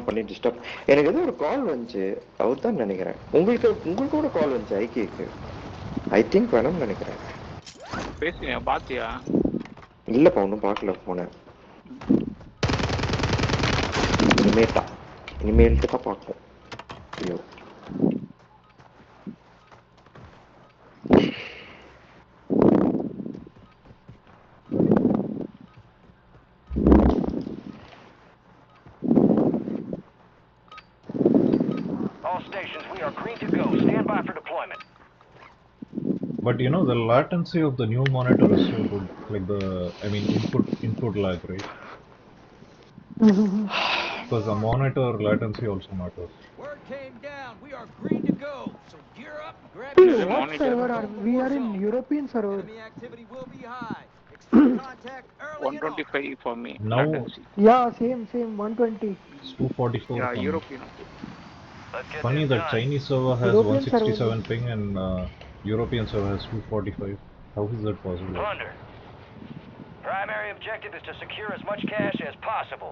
இதெல்லாம் பண்ணி டிஸ்டர்ப். எனக்கு ஏதோ ஒரு கால் வந்துச்சு, அவர் தான் நினைக்கிறேன். உங்களுக்கு கூட கால் வந்துச்சு ஐகேக்கு. ஐ திங்க் வேணும்னு நினைக்கிறேன். பேசுனியா பாத்தியா? இல்லப்பா ஒன்றும் பார்க்கல போனேன். இனிமேல்ட்டு தான் பார்ப்போம். ஐயோ But you know the latency of the new monitor is so good, like input lag, right? Because the monitor latency also matters. Word came down. We are green to go. So gear up and grab Is your it What monitor? server are we? We are in European server. enemy activity will be high. Expect contact early and often. 125 for me. Now Latency. Yeah, same 120. it's 244. Yeah, coming. European. Funny that Chinese server has European 167 server. ping and European server has 245. How is that possible? Plunder. Primary objective is to secure as much cash as possible.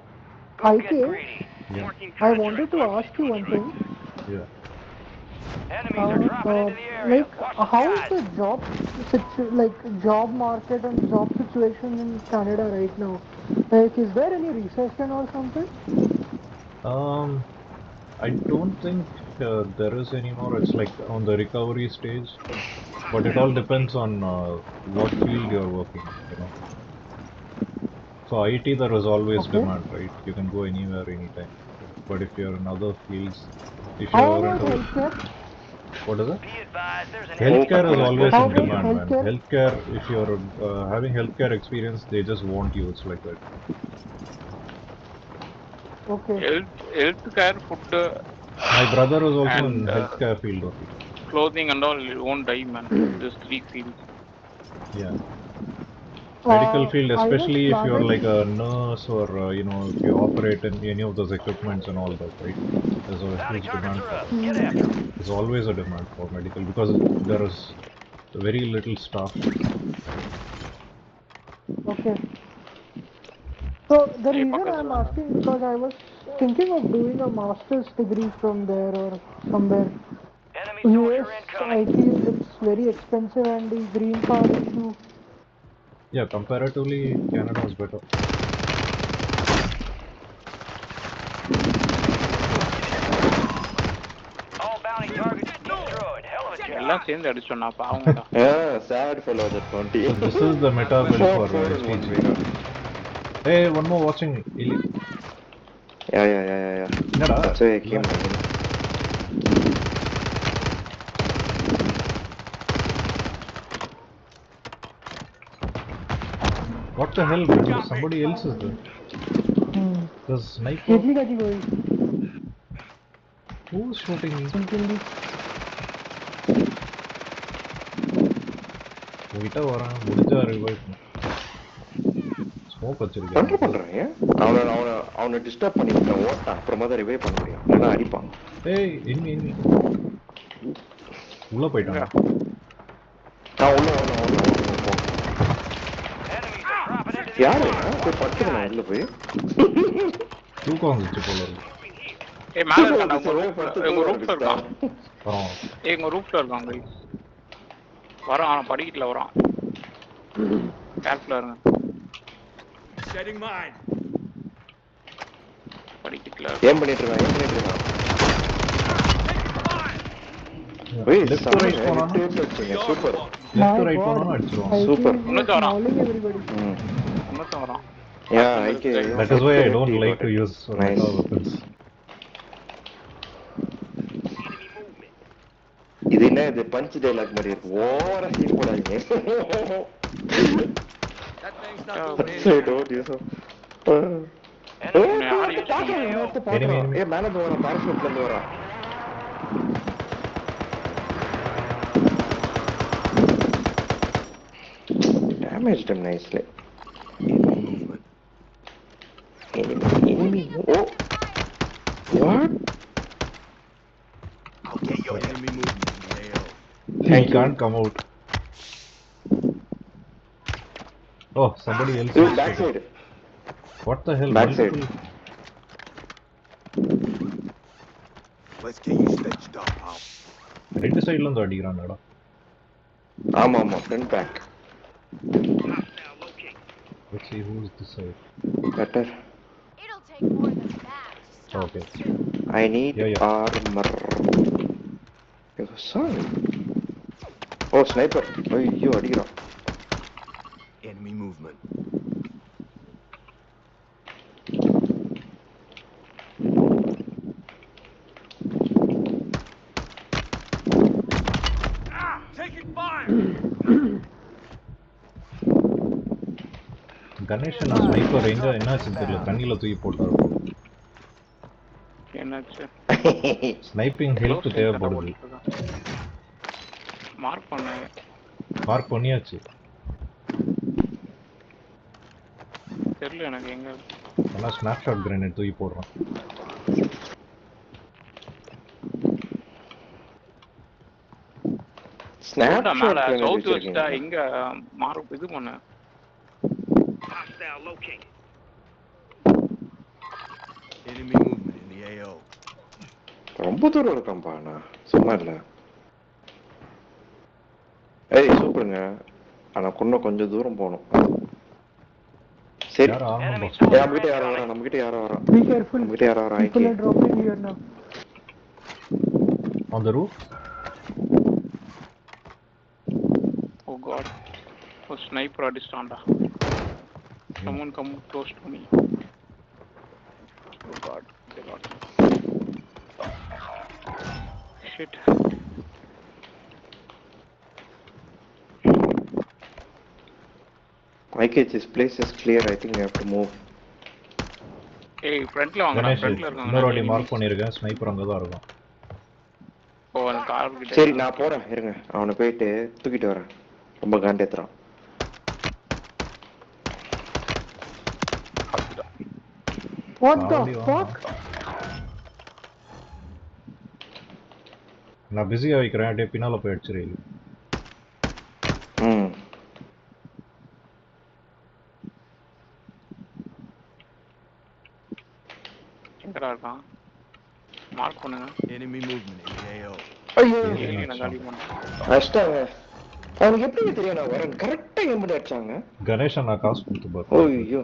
Go IK, get greedy. Yeah. I wanted to ask you one thing. Yeah. Enemies are dropping into the area. Like, Watch the how is skies. the job market and job situation in Canada right now? Like, is there any recession or something? I don't think there is anymore. It's like on the recovery stage, but it all depends on what field you're working. You know. So IT there is always Okay. demand, right? You can go anywhere, anytime. But if you're in other fields, if How you're about into healthcare? what is it? Be advised, there's an Healthcare is always How in about demand, man. healthcare? Healthcare, if you're having healthcare experience, they just want you. It's like that. Okay. Healthcare, food, My brother is also in and healthcare field only. clothing and all, you won't die, man. These three fields. Yeah. Medical field, I was especially if you're like planning. a nurse or if you operate in any of those equipments and all that, right? There's a bounty huge targets demand are for up. that. Get after 'em. There's always a demand for medical because there is very little staff. Okay. So the Hey, reason I'm பக்கத்துல asking because I was thinking of doing a master's degree from there or somewhere. Enemy US soldier incoming. IT it's very expensive and the green card issue. Yeah, comparatively, Canada is better. All bounty targets destroyed. Hell of a job. எல்லாம் சேர்ந்து அடிச்சோம்னா பாவங்கடா. sad fellow that 20. So this is the meta build for 4 and 1 HTG. Vega. Hey, one more watching. Ili. Yeah. Innada? That's why I came. What the hell, man? Somebody else is there. There's sniper. Ketli kaji goi. Who's shooting me? உங்ககிட்ட வரான் முடிஞ்சா revive smoke வச்சிருக்கேன். என்ன பண்றாங்க? அவனை disturb பண்ணிட்டு ஓட்டான். அப்புறமா தான் ரிவைவ் பண்ண முடியும். இல்லைன்னா அடிப்பான். ஏய் எண்ணி உள்ள போயிட்டாங்க. நான் உள்ள யாரு போய் படுத்துக்கணும் உள்ள போய் தூக்கம் வந்துச்சு போல இருக்கு. ஏய் மேல இருக்கான்டா, உங்க ரூஃப்ல இருக்கான். வரோம். ஏய் உங்க ரூஃப்ல இருக்கான் guys. வரான், அவன் படிக்கட்டுல வரான். கேர்ஃபுல்லா இருங்க. Setting mine. படிக்கட்டுல ஏன் பண்ணிட்டு இருக்கான் லெஃப்ட் டு ரைட் போனா சூப்பர் லெஃப்ட் டு ரைட் போனா அடிச்சிருவான். Super. இன்னொருத்தன் வரான். Everybody. இன்னொருத்தன் வரான். Yeah, okay. That is why I don't like to use meta weapons. இது என்ன இது பஞ்ச் டைலாக் மாதிரி இருக்கு. ஓவரா சீன் போடாதீங்க. That thing's not That's moving. why I don't use them. Enemy. ஏய் மேல இருந்து வரான், பாராசூட்ல இருந்து வரான். Damaged him nicely. Enemy. Oh. What? Okay, yo, enemy movement. He can't come out. Oh, somebody else. Dude, backside. What the hell? Backside. Multiple- Let's get you stretched up, pal. ரெண்டு சைடுல இருந்து அடிக்கிறாங்கடா. ஆமா ஆமா front back. Let's see who's this side. Better. It'll take more than that to stop Okay. us too. I need Yeah. armor. Son. Oh, sniper. ஐயோ அடிக்கிறான். Enemy movement. Taking fire! Ganeshan sniper எங்க என்னாச்சு தெரியல, தண்ணியில தூக்கி போட்டாரு. என்னாச்சு? ஸ்னைப்பிங் ஹெல்ப் தேவைப்படுது. மார்க் பண்ண. மார்க் பண்ணியாச்சு. தெரியல எனக்கு எங்க. ஆனா ஸ்னாப்ஷாட் கிரேனேட் தூக்கி போடுறான். ஸ்னாப் மேல சவுத் வெஸ்டா எங்க மார்க் இது பண்ண. Enemy movement in the AO. ரொம்ப தூரம் இருக்கான்பா நான் சும்மா இல்ல. ஏய் சூப்பருங்க. ஆனா கொஞ்சம் தூரம் போகணும். சரி. நம்மகிட்ட யாரோ வரா. Be careful. நம்மகிட்ட யாரோ வரா. People are dropping here now. On the roof? Oh god. Oh sniper அடிச்சான்டா. Someone come close to me. Oh god. Shit. IK, this place is clear. I think we have to move. Hey, frontல வாங்கடா. frontல இருக்காங்க. இன்னொரு வாட்டி mark பண்ணிருக்கேன். Sniper அங்க தான் இருக்கும். ஓ அந்த car கிட்ட. சரி நான் போறேன் இருங்க. அவனை போயிட்டு தூக்கிட்டு வரேன். ரொம்ப காண்டேத்துறான். What the fuck? நான் பிஸியா வைக்கிறேன். அப்படியே பின்னால போய் அடிச்சிரு. எங்கடா இருக்கான்? மார்க் பண்ணுங்க. Enemy movement in the AO. ஐயோ ஏலியன் காலி பண்ணு. அஷ்டாங்க. அவனுக்கு எப்படி தெரியும் நான் வரேன்? கரெக்ட்டா எம்படி அடிச்சாங்க. கணேஷ் நான் காசு கொடுத்து பாரு. ஐயோ.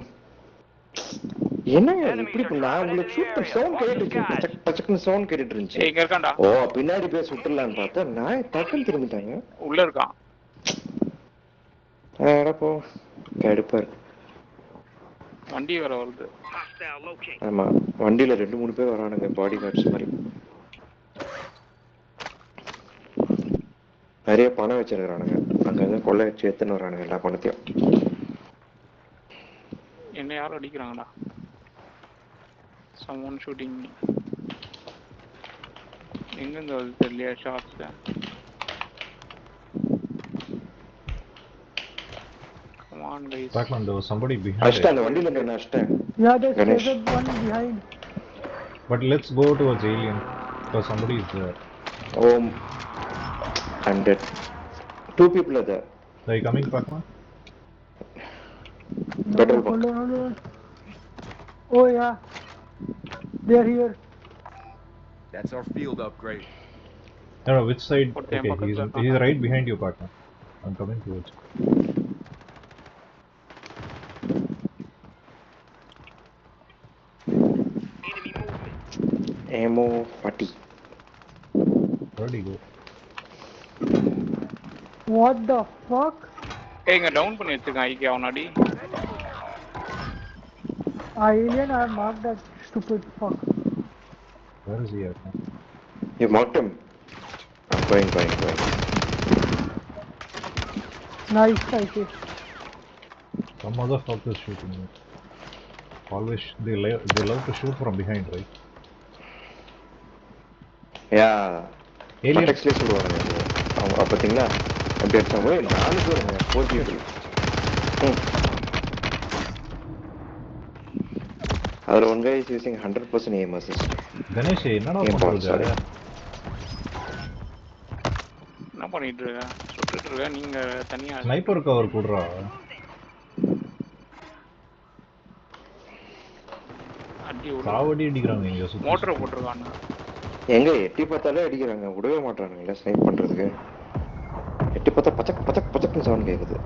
என்னங்க இப்படி பண்ணா? உங்களுக்கு ஷூட் சவுண்ட் கேட்டுச்சு. டச்சக்னு சவுண்ட் கேட்டுட்டு இருந்துச்சு. ஏய் இங்க இருக்கான்டா. ஓ பின்னாடி போய் சுட்டலாம்னு பார்த்தா நான் டக்குன்னு திரும்பிட்டாங்க. உள்ள இருக்கான். அட போ. கடுப்பா இருக்கு. வண்டி வர வருது. ஆமா வண்டியில 2-3 பேர் வரானுங்க பாடி கார்ட்ஸ் மாதிரி. நிறைய பணம் வச்சிருக்கானுங்க. அங்க கொள்ளை வச்சு எத்தனை வரானுங்க எல்லா பணத்தையும். என்ன யாரும் அடிக்கிறாங்கடா. someone shooting me. எங்க இருந்து வருது தெரியல shots. come on guys. Backman, there was somebody behind. Ashta அந்த வண்டியில நின்னு Ashta. Yeah, there's one behind. But let's go towards alien because somebody is there. Oh, I'm dead. 2 people are there. Are you coming, Backman? Petrol bunk. Hold on. Oh yeah, they're here. That's our field upgrade. No, which side? Okay, he's right behind you, partner. I'm coming towards you. Enemy movement. Ammo 40. Where do you go? What the fuck? ஏய் இங்க down பண்ணி வச்சிருக்கான் ஐகே அவனாடி. Alien, I marked that stupid fuck. Where is he at now? You marked him. I'm going. Nice, IK. Some motherfucker is shooting me. Always they love to shoot from behind, right? Yeah. Alien. Protectly சொல்லுவாங்க. அவங்க பாத்தீங்களா? அப்படி அடிச்சாங்க. 4 பேருங்க. 4 people. அதுல one guy is using 100% aim assist. Ganesh, என்னடா பண்றது? என்ன பண்ணிட்டு இருக்க? சுட்டுட்டு இருக்க நீங்க தனியா. ஸ்னைப்பர் கவர் போடுறா. அடி உள்ள. சாவடி அடிக்குறாங்க இங்க சுத்தி. மோட்டர் போட்டுருக்காங்க. எங்க எட்டி பார்த்தாலே அடிக்கிறாங்க, விடவே மாட்டானுங்களே ஸ்னைப் பண்றதுக்கு. எட்டி பார்த்தா பச்சக் பச்சக் பச்சக்னு சவுண்ட் கேக்குது.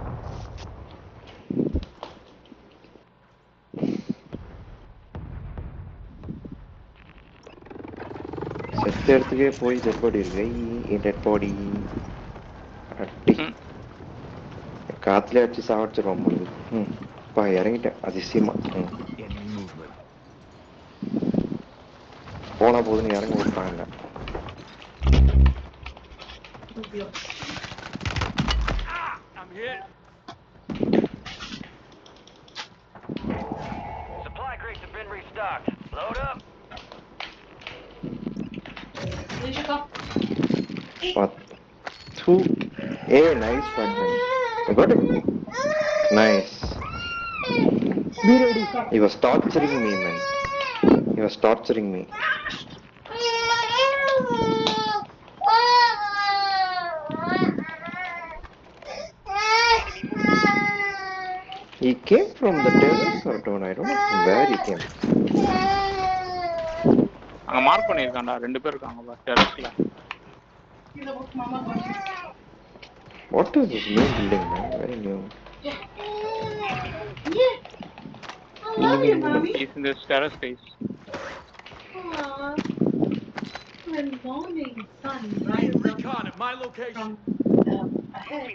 செத்த இடத்துக்கே போய் டெட் பாடி இருக்கு. டெட் பாடி அட்டி காத்துல அடிச்சு சாவடிச்சிருவோம் போது. பா இறங்கிட்டேன் அதிசயமா. Enemy movement. போனா போதுன்னு இறங்க விட்டாங்க. I'm hit. Supply crates have been restocked. Load up. Hey, nice button. I got it. Nice. Be ready. He was torturing me, man. He was torturing me. He came from the terrace or down. I don't know from where he came. அங்க mark பண்ணிருக்கான்டா, 2 பேர் இருக்காங்க பா டெரஸ்ல. What is this new building, man? Very new. He's in this terrace space. When morning sun rises up Recon at my location. from ahead,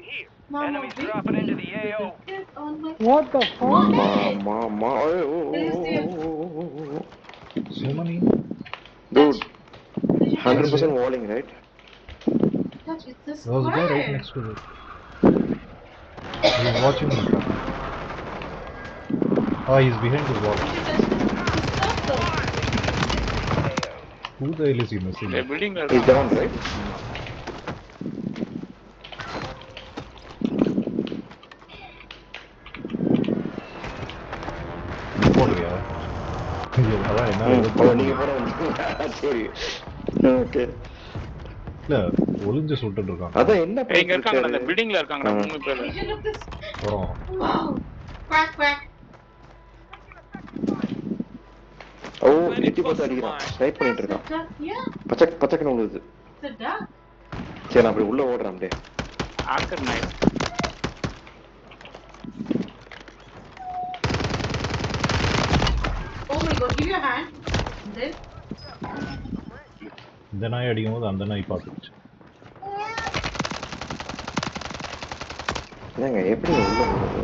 Mama Enemies wakes dropping me into the with AO. a kiss on my What the fuck? So many. Dude, 100% walling, right? touch. It's a There was a guy right square. next to it. He's watching me. Ah, he's behind the wall. Who the hell is he missing? இந்த பில்டிங்ல He's இருக்கான். down, right? போடுறியா? அதான் என்ன நீங்க போற சரி. Okay. இல்ல ஒளிஞ்சு சுட்டுட்டு இருக்கான். அதான் என்ன ஏய் இங்க இருக்காங்கடா, இந்த பில்டிங்ல இருக்காங்கடா 3 பேர். Did you look this? வரோம். Wow. Quack quack. ஓ எட்டி பார்த்து அடிக்கிறான். ஸ்னைப் பண்ணிட்டு இருக்கான். Yeah, பச்சக் பச்சக்னு விழுது. it's a duck. சரி நான் அப்படி உள்ள ஓடுறேன் அப்படியே. ஆக்கர் night. Oh my god, give your hand. Then இந்த நாய் அடிக்கும் போது அந்த நாய் பார்த்துச்சு. என்னங்க எப்படி உள்ள ஓடுறது?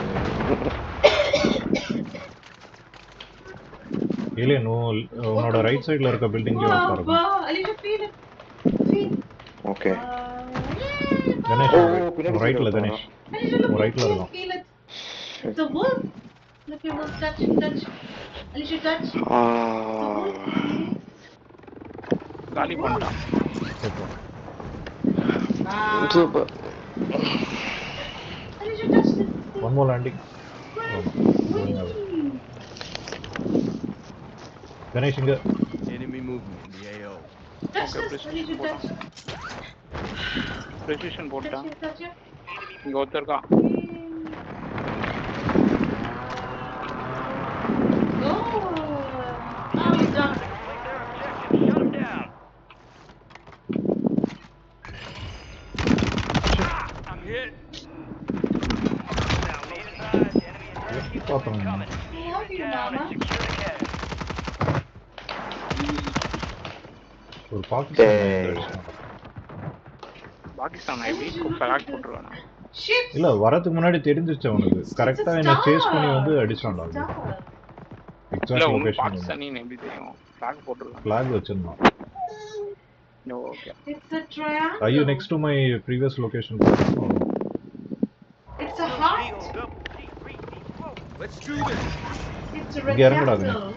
இல்ல உன்னோட ரைட் சைடுல இருக்க பில்டிங்ல உட்காருங்க. wow, I need to feel it. Feel. Okay. Ganesh பின்னாடி ரைட்ல side Ganesh. I need to look. ரைட்ல Feel, இருக்கான். feel it. It's a wolf. Look at wolf. Touch, touch. I need to touch. காலி பண்ணிட்டான். Super. I need to touch this. One more landing. Going away. Ganesh இங்க. Enemy movement in the AO. Touch Okay, this. I need to touch. Precision Touch போட்டான். it, touch it. இங்க ஒருத்தர் இருக்கான். Oh, now he's done. Shut him down. I'm hit. Now be advised, enemy attack is பார்த்தோம். coming. Love you, Down Mama. and secure the cache. ஒரு பாகிஸ்தான் பாகிஸ்தான் எப்படி flag போட்டுருவானா? Shit. இல்ல வரதுக்கு முன்னாடி தெரிஞ்சிச்சு அவனுக்கு. கரெக்ட்டா என்ன சேஸ் பண்ணி வந்து அடிச்சான்டா. இல்ல எக்ஸாக்ட் உங்களுக்கு லொகேஷன். பாகிஸ்தானின்னு எப்படி தெரியும்? ஃபிளாக் போட்டுருவான். ஃபிளாக் வச்சிருந்தான். Okay. It's a triangle. Are you next to my previous location? It's a heart. Let's do this. It's a இங்க இறங்குடா rectangle.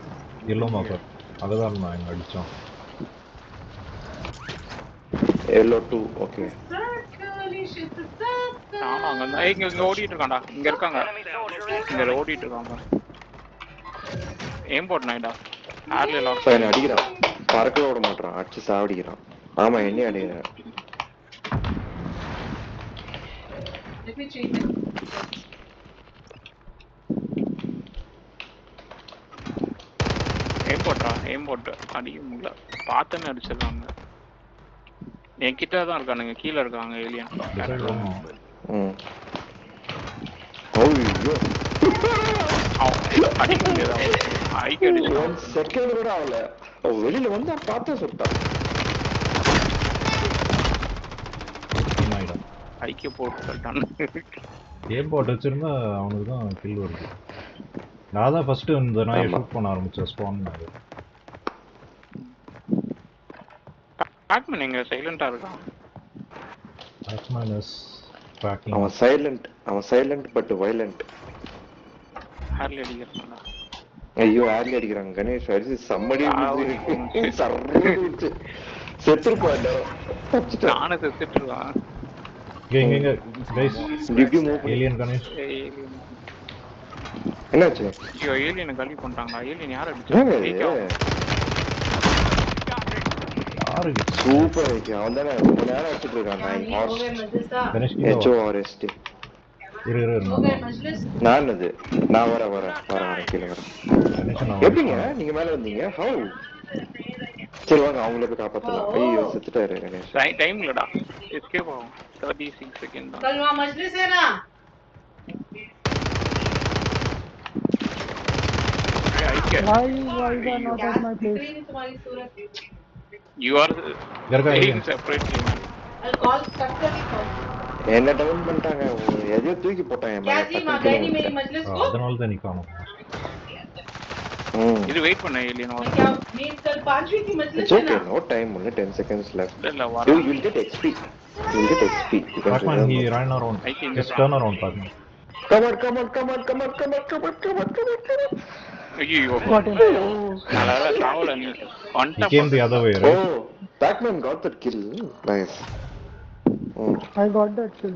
Yellow marker. அததான் நான் இங்க அடிச்சோம். Yellow 2 okay. Circle, it's a circle. ஆமா அங்க இருந்தா இங்க ஓடிட்டு இருக்கான்டா. இங்க இருக்காங்க. இங்க ஓடிட்டு இருக்காங்க. ஏம் போட் நைடா. ஆர்ல லாக் பையன் அடிக்கிறான். பறக்க விட மாட்டான். அடிச்சு சாவடிக்கிறான். ஆமா என்ன அடிக்கிறான். Let me change it. Aim போட்றா. ஏம் போட் அடிக்க முடியல. பார்த்தனே அடிச்சிடறாங்க. என் கிட்ட தான் இருக்கானுங்க, கீழே இருக்காங்க ஏலியன். Beside one. ஐயோ அடிக்க முடியாது, ஐக்கு அடிச்சு. ஒன் செகண்ட் கூட ஆகல, வெளியில வந்து பார்த்தா சுட்டான். ஐக்கிய போட்டு சொல்லிட்டான். கேம் போட்டு வச்சிருந்தா அவனுக்கு தான் கில் வருது. நான் தான் ஃபர்ஸ்ட் இந்த நாயை ஷூட் பண்ண ஆரம்பிச்சேன் ஸ்பான். பேட்மேன் எங்க சைலண்டா இருக்கான். Batman is tracking. அவன் சைலண்ட் பட் வயலண்ட். ஹார்லி அடிக்கிறான்டா. ஐயோ ஹார்லி அடிக்கிறாங்க கணேஷ். அரிசி சம்மடி சர்றூச்சு செத்துருப்பான். நானே செத்துட்டுருவான். இங்க கைஸ் ஏலியன் கணேஷ். என்னாச்சு? ஐயோ ஏலியனை காலி பண்ணிட்டாங்க. ஏலியன் யார் அடிச்சாங்க? சூப்பர் ஐக்கி. அவன் தானே ரொம்ப நேரம் வச்சுட்டு இருக்கான். கணேஷ் HORST. நான் வரேன் கீழே வரேன். எப்படிங்க நீங்க மேல வந்தீங்க? ஹவு? சரி வாங்க அவங்கள போய் காப்பாத்தலாம். ஐயோ செத்துட்டாரு கணேஷ். டைம் இல்லடா, எஸ்கேப் ஆகும். 36 செகண்ட் தான். कल वहाँ मजलिस है ना? Why you are not at my place? तुम्हारी सूरत. You are staying separately. I'll call कब call. என்ன டவுன் பண்ணிட்டாங்க, எதையோ தூக்கி போட்டாங்க. क्या जी माँ गई नहीं मेरी मजलिस को? அதனால தான் நீ காணோம். இது வெயிட் பண்ண ஏலியன் வர. क्या मेन कल 5 की मजलिस है ना? No time, only 10 seconds left. இல்ல வர. You will get XP. You will get XP. Batman, he ran around. Just turn around, Batman. Come on. ஐயோ Got him. அழகா சாவல நீ. He came the other way, right? Oh, Batman got that kill. Nice. I got that kill.